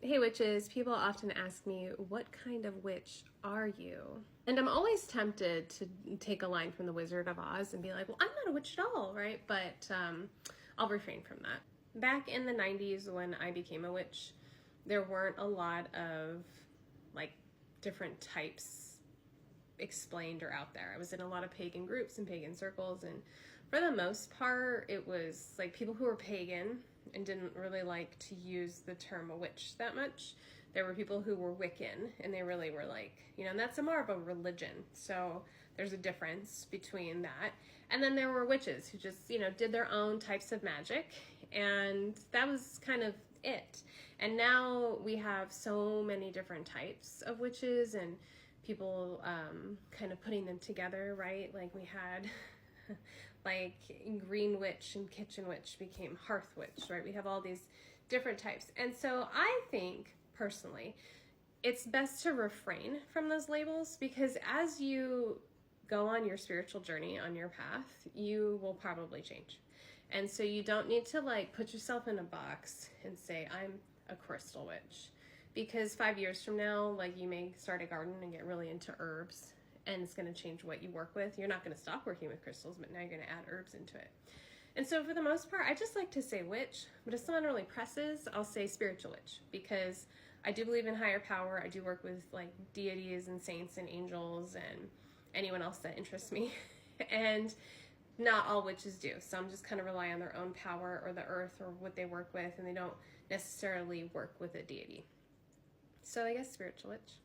Hey witches, people often ask me, what kind of witch are you? And I'm always tempted to take a line from the Wizard of Oz and be like, well, I'm not a witch at all, right? But I'll refrain from that. Back in the 90s when I became a witch, there weren't a lot of like different types explained or out there. I was in a lot of pagan groups and pagan circles, and for the most part it was like people who were pagan and didn't really like to use the term a witch that much. There were people who were Wiccan, and they really were like, and that's more of a religion, so there's a difference between that. And then there were witches who just did their own types of magic, and that was kind of it. And now we have so many different types of witches and people kind of putting them together, right? Like we had like green witch and kitchen witch became hearth witch, right? We have all these different types. And so I think personally it's best to refrain from those labels, because as you go on your spiritual journey, on your path, you will probably change. And so you don't need to like put yourself in a box and say, I'm a crystal witch. Because 5 years from now, like you may start a garden and get really into herbs, and it's going to change what you work with. You're not going to stop working with crystals, but now you're going to add herbs into it. And so for the most part, I just like to say witch, but if someone really presses, I'll say spiritual witch, because I do believe in higher power. I do work with like deities and saints and angels and anyone else that interests me. And not all witches do. Some just kind of rely on their own power or the earth or what they work with, and they don't necessarily work with a deity. So I guess spiritual witch.